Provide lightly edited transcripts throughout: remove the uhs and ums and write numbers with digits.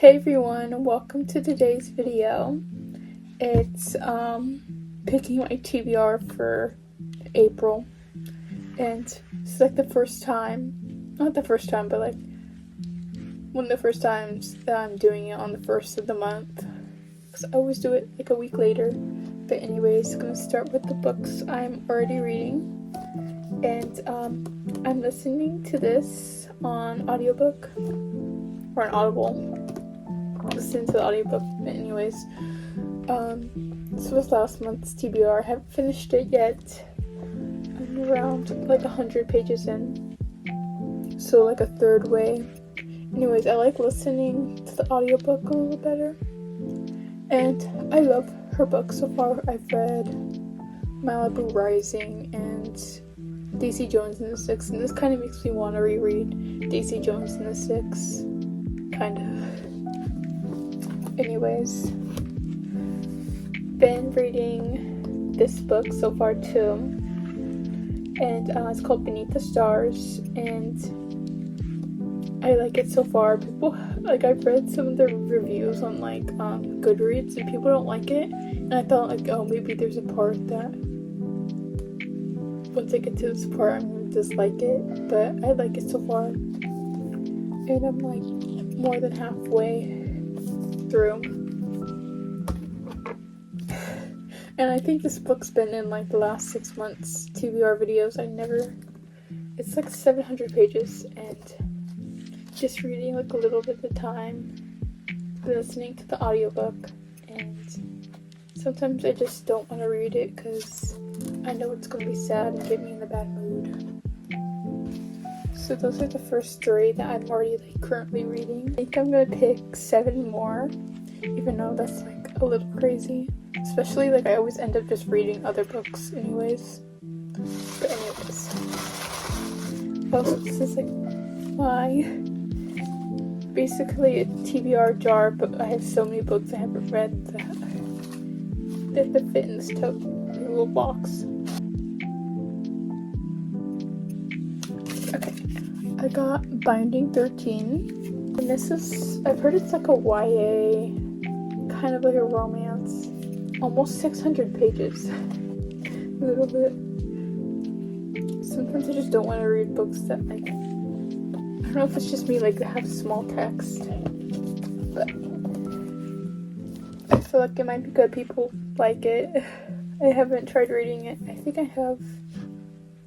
Hey everyone, welcome to today's video. It's picking my TBR for April, and it's like the first time, not the first time, but like one of the first times that I'm doing it on the first of the month, because I always do it like a week later. But anyways, I'm gonna start with the books I'm already reading, and I'm listening to this on audiobook or an Audible. Listen to the audiobook. But anyways, this was last month's TBR. I haven't finished it yet. I'm around like 100 pages in, so like a third way. Anyways, I like listening to the audiobook a little better, and I love her books so far. I've read Malibu Rising and Daisy Jones and the Six, and this kind of makes me want to reread Daisy Jones and the Six, kind of. Anyways, been reading this book so far too, and it's called Beneath the Stars, and I like it so far. People, like, I've read some of the reviews on like Goodreads, and people don't like it, and I thought like, oh, maybe there's a part that once I get to this part I'm gonna dislike it, but I like it so far, and I'm like more than halfway through. And I think this book's been in like the last 6 months TBR videos. It's like 700 pages, and just reading like a little bit at a time, listening to the audiobook, and sometimes I just don't want to read it because I know it's going to be sad and get me in a bad mood. So those are the first 3 that I'm already like currently reading. I think I'm going to pick 7 more, even though that's like a little crazy. Especially like I always end up just reading other books anyways. But anyways. Also, this is like my basically a TBR jar, but I have so many books I haven't read that they fit in this little box. Okay. I got Binding 13. And this is, I've heard it's like a YA, kind of like a romance. Almost 600 pages. A little bit. Sometimes I just don't want to read books that like, I don't know if it's just me, like that have small text, but I feel like it might be good. People like it. I haven't tried reading it. I think I have.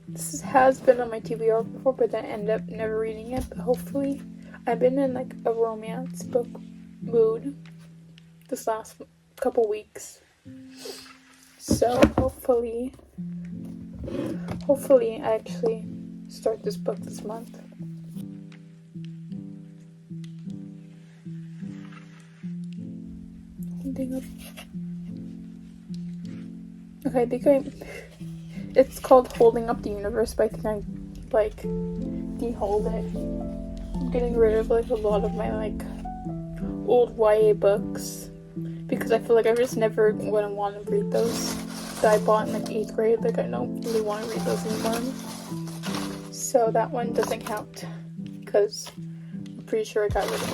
This has been on my TBR before, but then I ended up never reading it. But hopefully, I've been in like a romance book mood this last couple weeks. So hopefully I actually start this book this month. Okay, I think it's called Holding Up the Universe, but I think I like de-hold it. I'm getting rid of like a lot of my like old YA books, because I feel like I just never would want to read those that I bought in like 8th grade. Like I don't really want to read those anymore. So that one doesn't count because I'm pretty sure I got rid of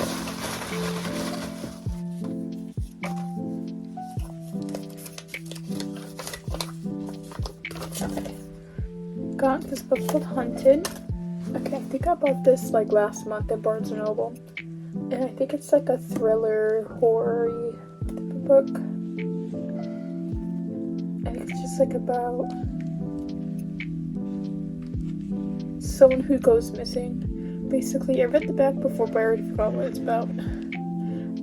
it. Okay. Got this book called Hunted. Okay, I think I bought this like last month at Barnes & Noble. And I think it's like a thriller, horror book. I think it's just like about someone who goes missing. Basically, I read the back before, but I already forgot what it's about.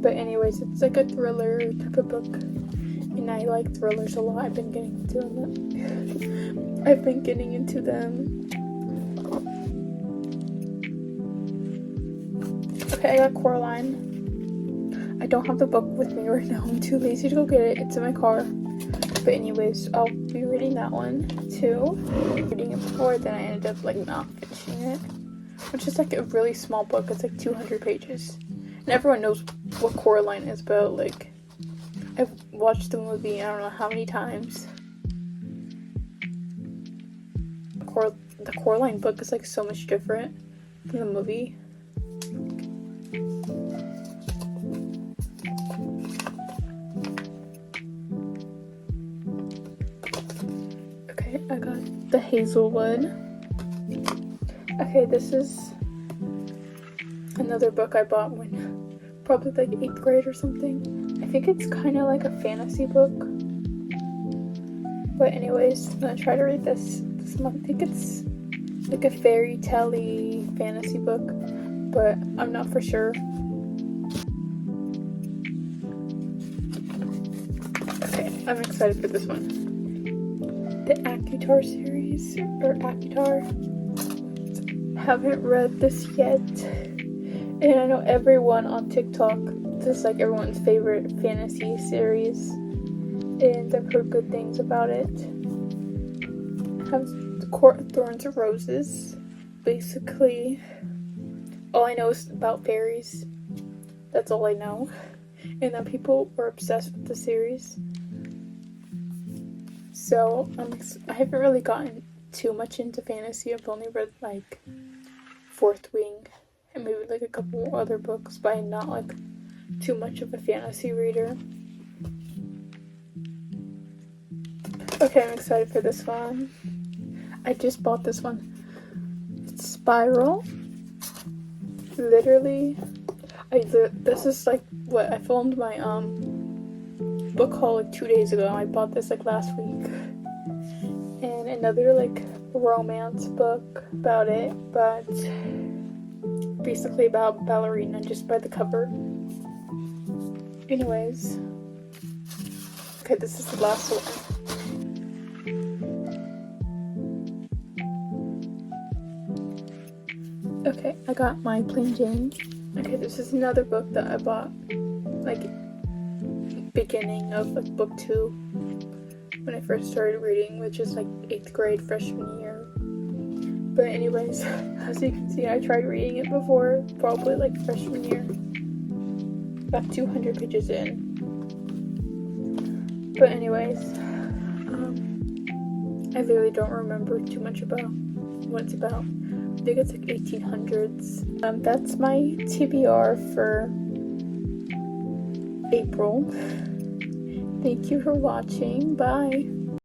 But anyways, it's like a thriller type of book, and I like thrillers a lot. I've been getting into them. Okay, I got Coraline. I don't have the book with me right now. I'm too lazy to go get it. It's in my car. But anyways, I'll be reading that one too. Reading it before, then I ended up like not finishing it. Which is like a really small book. It's like 200 pages. And everyone knows what Coraline is about. Like, I've watched the movie I don't know how many times. The Coraline book is like so much different from the movie. I got the Hazelwood. Okay, this is another book I bought when probably like 8th grade or something. I think it's kind of like a fantasy book. But anyways, I'm gonna try to read this month. I think it's like a fairy tale-y fantasy book, but I'm not for sure. Okay, I'm excited for this one. The ACOTAR series, or ACOTAR. Haven't read this yet, and I know everyone on TikTok, this is like everyone's favorite fantasy series, and I've heard good things about it. It has the Court of Thorns and Roses. Basically, all I know is about fairies. That's all I know. And then people were obsessed with the series. So I haven't really gotten too much into fantasy. I've only read like Fourth Wing and maybe like a couple other books, but I'm not like too much of a fantasy reader. Okay, I'm excited for this one. I just bought this one. It's Spiral. Literally, this is like what I filmed my book haul like 2 days ago. I bought this like last week. And another like romance book about it, but basically about ballerina just by the cover. Anyways, okay, this is the last one. Okay, I got my Plain Jane. Okay, this is another book that I bought like beginning of like book 2 when I first started reading, which is like 8th grade freshman year. But anyways, as you can see, I tried reading it before, probably like freshman year. About 200 pages in. But anyways, I really don't remember too much about what it's about. I think it's like 1800s. That's my TBR for April. Thank you for watching. Bye.